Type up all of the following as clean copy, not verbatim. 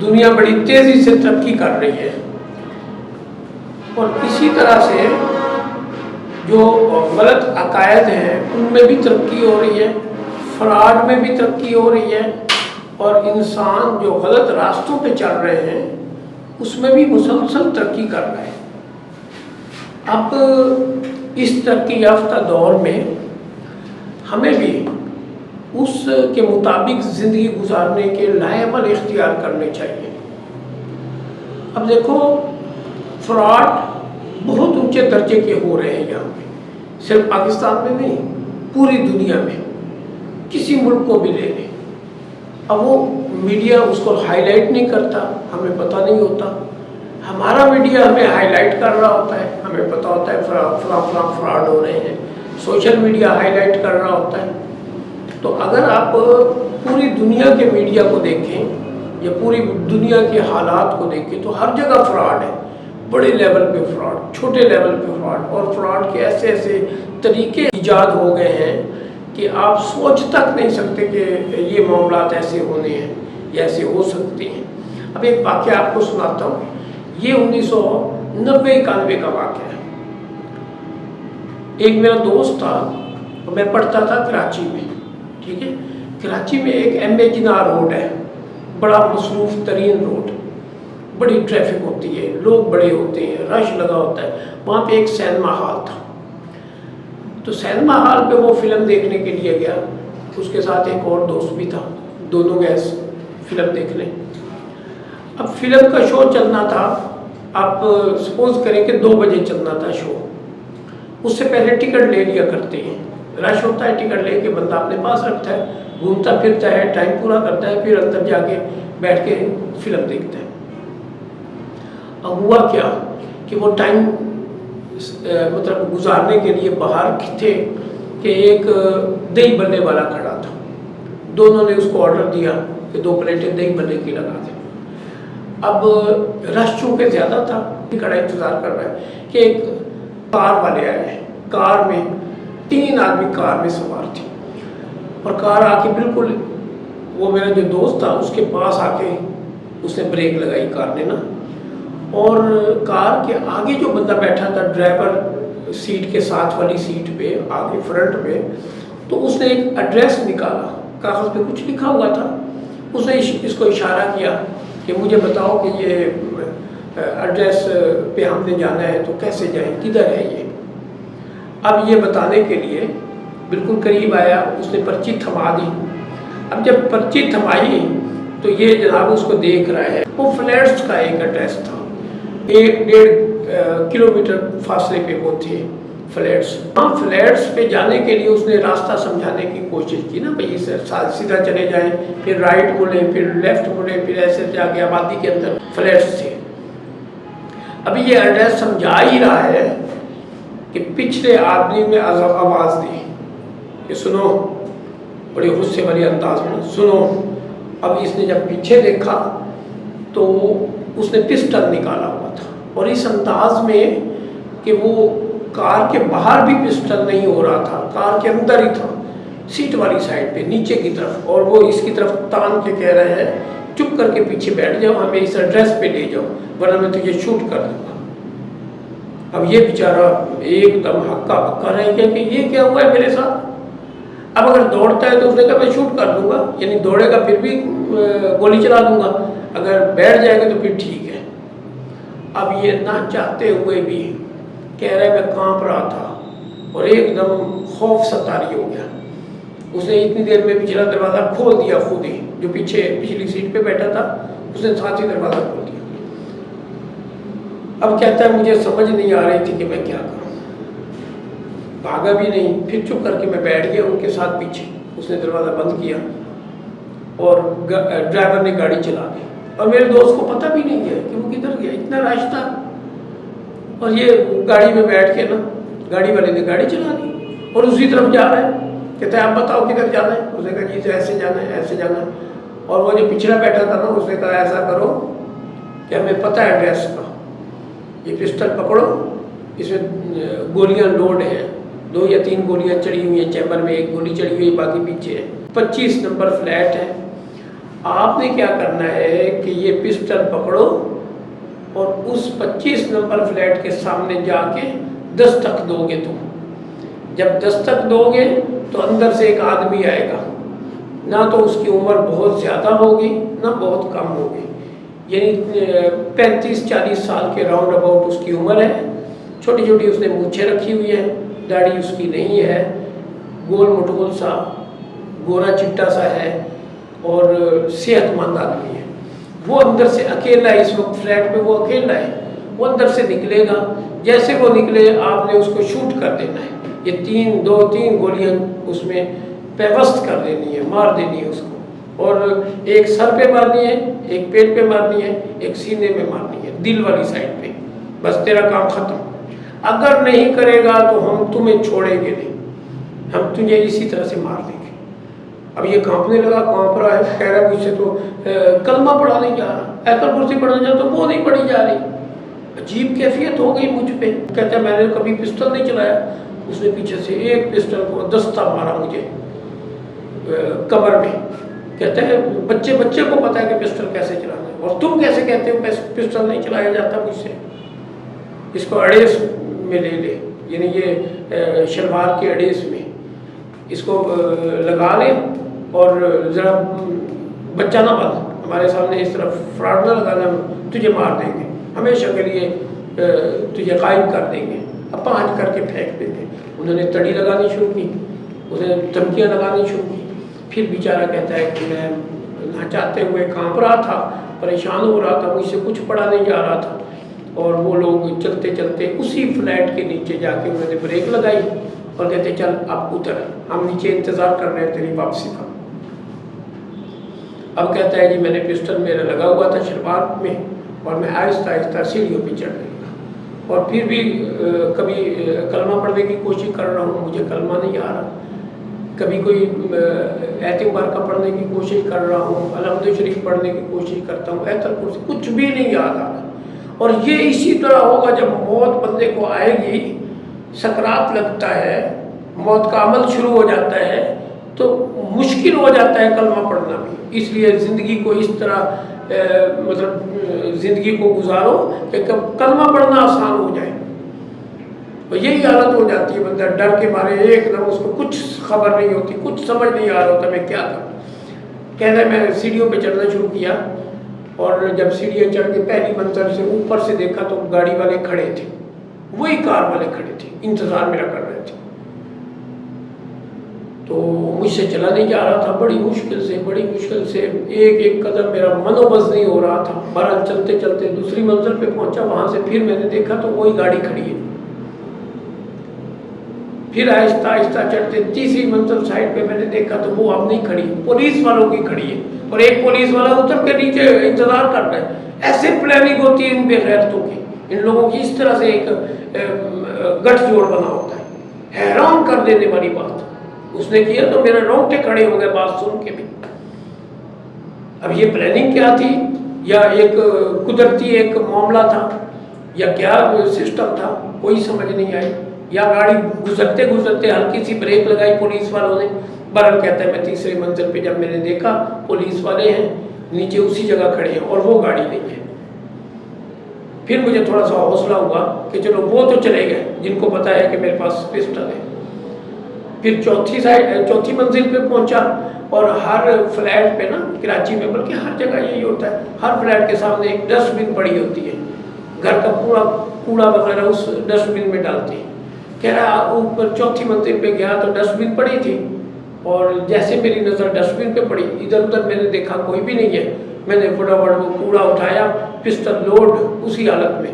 دنیا بڑی تیزی سے ترقی کر رہی ہے، اور اسی طرح سے جو غلط عقائد ہیں ان میں بھی ترقی ہو رہی ہے، فراڈ میں بھی ترقی ہو رہی ہے، اور انسان جو غلط راستوں پہ چل رہے ہیں اس میں بھی مسلسل ترقی کر رہا ہے۔ اب اس ترقی یافتہ دور میں ہمیں بھی اس کے مطابق زندگی گزارنے کے لائے عمل اختیار کرنے چاہیے۔ اب دیکھو، فراڈ بہت اونچے درجے کے ہو رہے ہیں یہاں پہ، صرف پاکستان میں نہیں، پوری دنیا میں، کسی ملک کو بھی لے لیں۔ اب وہ میڈیا اس کو ہائی لائٹ نہیں کرتا، ہمیں پتہ نہیں ہوتا، ہمارا میڈیا ہمیں ہائی لائٹ کر رہا ہوتا ہے، ہمیں پتہ ہوتا ہے فلاں فراڈ ہو رہے ہیں، سوشل میڈیا ہائی لائٹ کر رہا ہوتا ہے۔ تو اگر آپ پوری دنیا کے میڈیا کو دیکھیں یا پوری دنیا کے حالات کو دیکھیں تو ہر جگہ فراڈ ہے، بڑے لیول پہ فراڈ، چھوٹے لیول پہ فراڈ، اور فراڈ کے ایسے ایسے طریقے ایجاد ہو گئے ہیں کہ آپ سوچ تک نہیں سکتے کہ یہ معاملات ایسے ہونے ہیں یا ایسے ہو سکتے ہیں۔ اب ایک واقعہ آپ کو سناتا ہوں، یہ 1990-91 کا واقعہ ہے۔ ایک میرا دوست تھا، میں پڑھتا تھا کراچی میں، ٹھیک ہے، کراچی میں ایک ایم جناح روڈ ہے، بڑا مصروف ترین روڈ، بڑی ٹریفک ہوتی ہے، لوگ بڑے ہوتے ہیں، رش لگا ہوتا ہے۔ وہاں پہ ایک سینما ہال تھا، تو سینما ہال پہ وہ فلم دیکھنے کے لیے گیا، اس کے ساتھ ایک اور دوست بھی تھا، دونوں گئے فلم دیکھنے۔ اب فلم کا شو چلنا تھا، آپ سپوز کریں کہ 2 بجے چلنا تھا شو، اس سے پہلے ٹکٹ لے لیا کرتے ہیں، رش ہوتا ہے، ٹکٹ لے کے بندہ اپنے پاس رکھتا ہے، گھومتا پھرتا ہے، ٹائم پورا کرتا ہے، پھر اندر جا کے بیٹھ کے فلم دیکھتا ہے۔ اب ہوا کیا کہ وہ ٹائم مطلب گزارنے کے لیے باہر تھے کہ ایک دہی بلے والا کھڑا تھا، دونوں نے اس کو آرڈر دیا کہ 2 پلیٹیں دہی بلے کی لگا دیں۔ اب رش چونکہ زیادہ تھا، کھڑا انتظار کر رہا ہے کہ ایک کار والے آئے ہیں، کار میں 3 آدمی کار میں سوار تھے، اور کار آ کے بالکل وہ میرا جو دوست تھا اس کے پاس آ کے اس نے بریک لگائی کار نے نا، اور کار کے آگے جو بندہ بیٹھا تھا ڈرائیور سیٹ کے ساتھ والی سیٹ پہ آگے فرنٹ پہ، تو اس نے ایک ایڈریس نکالا، کاغذ پہ کچھ لکھا ہوا تھا، اس نے اس کو اشارہ کیا کہ مجھے بتاؤ کہ یہ ایڈریس پہ ہم نے جانا ہے تو کیسے جائیں، کدھر ہے یہ۔ اب یہ بتانے کے لیے بالکل قریب آیا، اس نے پرچی تھما دی۔ اب جب پرچی تھمائی تو یہ جناب اس کو دیکھ رہا ہے، وہ فلیٹس کا ایک ایڈریس تھا، 1-1.5 کلومیٹر فاصلے پہ وہ تھے فلیٹس۔ ہاں، فلیٹس پہ جانے کے لیے اس نے راستہ سمجھانے کی کوشش کی نا، بھئی سیدھا چلے جائیں، پھر رائٹ مڑیں، پھر لیفٹ مڑیں، پھر ایسے جا کے آبادی کے اندر فلیٹس تھے۔ ابھی یہ ایڈریس سمجھا ہی رہا ہے کہ پچھلے آدمی میں آواز دی کہ سنو، بڑی غصے والی انداز میں، سنو۔ اب اس نے جب پیچھے دیکھا تو اس نے پسٹل نکالا ہوا تھا، اور اس انداز میں کہ وہ کار کے باہر بھی پسٹل نہیں ہو رہا تھا، کار کے اندر ہی تھا، سیٹ والی سائڈ پہ نیچے کی طرف، اور وہ اس کی طرف تان کے کہہ رہے ہیں چپ کر کے پیچھے بیٹھ جاؤ، ہمیں اس ایڈریس پہ لے جاؤ ورنہ میں تجھے شوٹ کر دوں گا۔ اب یہ بیچارہ ایک دم ہکا بکا رہ گیا کہ یہ کیا ہوا ہے میرے ساتھ۔ اب اگر دوڑتا ہے تو اس نے کہا میں شوٹ کر دوں گا، یعنی دوڑے گا پھر بھی گولی چلا دوں گا، اگر بیٹھ جائے گا تو پھر ٹھیک ہے۔ اب یہ نہ چاہتے ہوئے بھی کہہ رہے میں کانپ رہا تھا، اور ایک دم خوف ستاری ہو گیا۔ اس نے اتنی دیر میں پچھلا دروازہ کھول دیا خود ہی، جو پیچھے پچھلی سیٹ پہ بیٹھا تھا اس نے ساتھ ہی دروازہ کھول دیا۔ اب کہتا ہے مجھے سمجھ نہیں آ رہی تھی کہ میں کیا کروں، بھاگا بھی نہیں، پھر چپ کر کے میں بیٹھ گیا ان کے ساتھ پیچھے۔ اس نے دروازہ بند کیا اور ڈرائیور نے گاڑی چلا دی، اور میرے دوست کو پتہ بھی نہیں ہے کہ وہ کدھر گیا، اتنا رش تھا، اور یہ گاڑی میں بیٹھ کے نا گاڑی والے نے گاڑی چلا دی اور اسی طرف جا رہا ہے۔ کہتا ہے آپ بتاؤ کدھر جانا ہے؟ اس نے کہا جی ایسے جانا ہے، ایسے جانا ہے۔ اور وہ جو پچھلا بیٹھا تھا نا اس نے کہا ایسا کرو کہ ہمیں پتہ ہے ایڈریس کا، یہ پسٹل پکڑو، اس میں گولیاں لوڈ ہیں، 2 یا 3 گولیاں چڑھی ہوئی ہیں چیمبر میں، 1 گولی چڑھی ہوئی ہے، باقی پیچھے ہے، 25 نمبر فلیٹ ہے، آپ نے کیا کرنا ہے کہ یہ پسٹل پکڑو اور اس 25 نمبر فلیٹ کے سامنے جا کے دستک دو گے. تم جب دستک دو گے تو اندر سے ایک آدمی آئے گا. نہ تو اس کی عمر بہت زیادہ ہوگی نہ بہت کم ہوگی، یعنی 35-40 سال کے راؤنڈ اباؤٹ اس کی عمر ہے. چھوٹی چھوٹی اس نے مونچھیں رکھی ہوئی ہیں، داڑھی اس کی نہیں ہے، گول مٹول سا گورا چٹا سا ہے اور صحت مند آدمی ہے. وہ اندر سے اکیلا ہے، اس وقت فلیٹ میں وہ اکیلا ہے. وہ اندر سے نکلے گا، جیسے وہ نکلے آپ نے اس کو شوٹ کر دینا ہے. یہ 2-3 گولیاں اس میں پیوست کر دینی ہے، مار دینی ہے اس کو، اور ایک سر پہ مارنی ہے، ایک پیٹ پہ مارنی ہے، ایک سینے میں مارنی ہے، دل والی سائڈ پہ. بس تیرا کام ختم. اگر نہیں کرے گا تو ہم تمہیں چھوڑیں گے نہیں، ہم تجھے اسی طرح سے مار دیں گے. اب یہ کانپنے لگا، کانپ رہا ہے، کہہ رہا ہے مجھ سے تو کلمہ پڑھا نہیں جا رہا، آیت الکرسی پڑھنا جا تو وہ نہیں پڑھی جا رہی. عجیب کیفیت ہو گئی مجھ پہ. کہتا ہے میں نے کبھی پسٹل نہیں چلایا. اس نے پیچھے سے ایک پسٹل کو دستہ مارا مجھے کمر میں. کہتا ہے بچے کو پتا ہے کہ پسٹل کیسے چلانا ہے، اور تم کیسے کہتے ہو پسٹل نہیں چلایا جاتا مجھ سے. اس کو اڑیس میں لے لے، یعنی یہ شلوار کے اڑیس میں اس کو لگا لے اور ذرا بچہ نہ بن ہمارے سامنے، اس طرح فراڈ نہ لگانا، تجھے مار دیں گے، ہمیشہ کے لیے تجھے غائب کر دیں گے، اپانج کر کے پھینک دیں گے. انہوں نے تڑی لگانی شروع کی، اسے دھمکیاں لگانی شروع کی. پھر بیچارہ کہتا ہے کہ میں نہ چاہتے ہوئے کانپ رہا تھا، پریشان ہو رہا تھا، مجھ سے کچھ پڑھا نہیں جا رہا تھا. اور وہ لوگ چلتے چلتے اسی فلیٹ کے نیچے جا کے انہوں نے بریک لگائی اور کہتے چل اب اتر، ہم نیچے انتظار کر رہے ہیں تیری واپسی کا. اب کہتا ہے جی میں نے پسٹل میرا لگا ہوا تھا شلوار میں، اور میں آہستہ آہستہ سیڑھیوں پہ چڑھ گئی. اور پھر بھی کبھی کلمہ پڑھنے کی کوشش کر رہا ہوں، مجھے کلمہ نہیں آ رہا. کبھی کوئی آیت مبارکہ پڑھنے کی کوشش کر رہا ہوں، الحمد شریف پڑھنے کی کوشش کرتا ہوں، آیت الکرسی کچھ بھی نہیں یاد آ رہا. اور یہ اسی طرح ہوگا جب موت بندے کو آئے گی، سکرات لگتا ہے، موت کا عمل شروع ہو جاتا ہے، تو مشکل ہو جاتا ہے کلمہ پڑھنا بھی. اس لیے زندگی کو اس طرح مطلب زندگی کو گزارو کہ کلمہ پڑھنا آسان ہو جائے. اور یہی حالت ہو جاتی ہے، بندہ ڈر کے مارے ایک دم اس کو کچھ خبر نہیں ہوتی، کچھ سمجھ نہیں آ رہا ہوتا میں کیا کروں. کہتا ہے میں سیڑھیوں پہ چڑھنا شروع کیا، اور جب سیڑھیاں چڑھ کے پہلی منزل سے اوپر سے دیکھا تو گاڑی والے کھڑے تھے، وہی کار والے کھڑے تھے، انتظار میرا کر رہے تھے. تو مجھ سے چلا نہیں جا رہا تھا، بڑی مشکل سے ایک قدم میرا منوبس نہیں ہو رہا تھا. بہرحال چلتے چلتے دوسری منزل پہ پہنچا، وہاں سے پھر میں نے دیکھا تو وہی گاڑی کھڑی ہے. پھر آہستہ آہستہ چڑھتے تیسری منزل سائڈ پہ میں نے دیکھا تو وہ اب نہیں کھڑی، پولیس والوں کی کھڑی ہے، اور ایک پولیس والا اتر کے نیچے انتظار کر رہا ہے. ایسے پلاننگ ہوتی ہے ان بے غیرتوں کی، ان لوگوں کی اس طرح سے ایک گٹھ جوڑ بنا ہوتا ہے. حیران کر دینے والی بات اس نے کیا تو میرے رونگٹے کھڑے ہو گئے بات سن کے بھی. اب یہ پلاننگ کیا تھی، یا ایک قدرتی ایک معاملہ تھا، یا کیا سسٹم تھا، کوئی سمجھ نہیں آئی. یا گاڑی گزرتے ہلکی سی بریک لگائی پولیس والوں نے. برل کہتا ہے میں تیسری منزل پہ جب میں نے دیکھا پولیس والے ہیں نیچے اسی جگہ کھڑے ہیں اور وہ گاڑی نہیں ہے. پھر مجھے تھوڑا سا حوصلہ ہوا کہ چلو وہ تو چلے گئے جن کو پتا ہے کہ میرے پاس پسٹل ہے. پھر چوتھی منزل پہ پہنچا، اور ہر فلیٹ پہ نا کراچی میں، بلکہ ہر جگہ یہی ہوتا ہے، ہر فلیٹ کے سامنے ایک ڈسٹ بن پڑی ہوتی ہے، گھر کا پورا کوڑا وغیرہ اس ڈسٹ بن میں ڈالتے ہیں. کہہ رہا اوپر چوتھی منزل پہ گیا تو ڈسٹ بن پڑی تھی، اور جیسے میری نظر ڈسٹ بن پہ پڑی، ادھر ادھر میں نے دیکھا کوئی بھی نہیں ہے. میں نے فٹافٹ وہ کوڑا اٹھایا، پسٹل لوڈ اسی حالت میں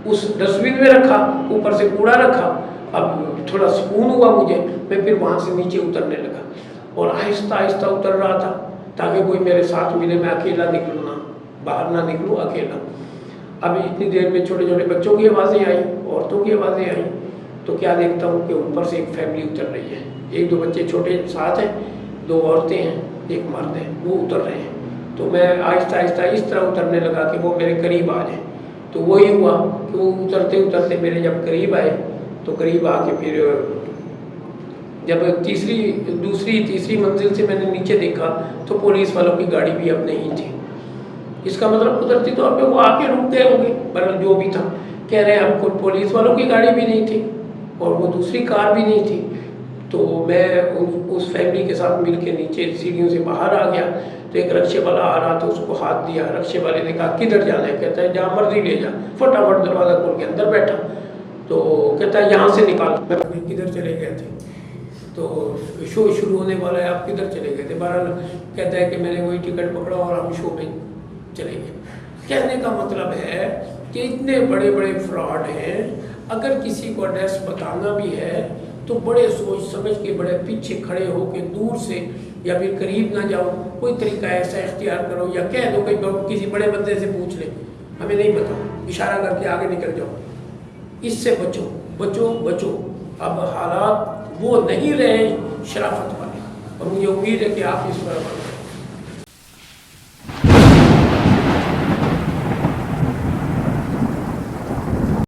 اس ڈسٹ بن میں رکھا، اوپر سے کوڑا رکھا. اب تھوڑا سکون ہوا مجھے، میں پھر وہاں سے نیچے اترنے لگا، اور آہستہ آہستہ اتر رہا تھا تاکہ کوئی میرے ساتھ ملے، میں اکیلا نکلوں، باہر نہ نکلوں اکیلا. اب اتنی دیر میں چھوٹے چھوٹے بچوں کی آوازیں آئیں، عورتوں کی آوازیں آئیں. تو کیا دیکھتا ہوں کہ اوپر سے ایک فیملی اتر رہی ہے، 1-2 بچے چھوٹے ساتھ ہیں، 2 عورتیں ہیں، 1 مرد ہے، وہ اتر رہے ہیں. تو میں آہستہ آہستہ اس طرح اترنے لگا کہ وہ میرے قریب آ جائیں. تو وہی ہوا کہ وہ اترتے اترتے میرے جب قریب آئے تو قریب آ کے پھر جب تیسری منزل سے میں نے نیچے دیکھا تو پولیس والوں کی گاڑی بھی اب نہیں تھی. اس کا مطلب قدرتی طور پہ وہ آ کے رک گئے ہوں گے، پر جو بھی تھا کہہ رہے ہیں ہم کو پولیس والوں کی گاڑی بھی نہیں تھی اور وہ دوسری کار بھی نہیں تھی. تو میں اس فیملی کے ساتھ مل کے نیچے سیڑھیوں سے باہر آ گیا تو ایک رکشے والا آ رہا تھا، اس کو ہاتھ دیا. رکشے والے نے کہا کدھر جانا ہے؟ کہتا ہے جہاں مرضی لے جا. فٹافٹ دروازہ کھول کے اندر بیٹھا تو کہتا ہے یہاں سے نکال. میں کدھر چلے گئے تھے؟ تو شو شروع ہونے والا ہے، آپ کدھر چلے گئے تھے؟ بہرحال کہتا ہے کہ میں نے وہی ٹکٹ پکڑا اور ہم شو میں چلے گئے. کہنے کا مطلب ہے کہ اتنے بڑے بڑے فراڈ ہیں، اگر کسی کو ایڈریس بتانا بھی ہے تو بڑے سوچ سمجھ کے بڑے پیچھے کھڑے ہو کے دور سے یا پھر قریب نہ جاؤ، کوئی طریقہ ایسا اختیار کرو یا کہہ دو کہ کسی بڑے بندے سے پوچھ لیں ہمیں نہیں پتا، اشارہ کر کے آگے نکل جاؤ. اس سے بچو بچو بچو. اب حالات وہ نہیں رہے شرافت والے، اور مجھے امید ہے کہ آپ اس پر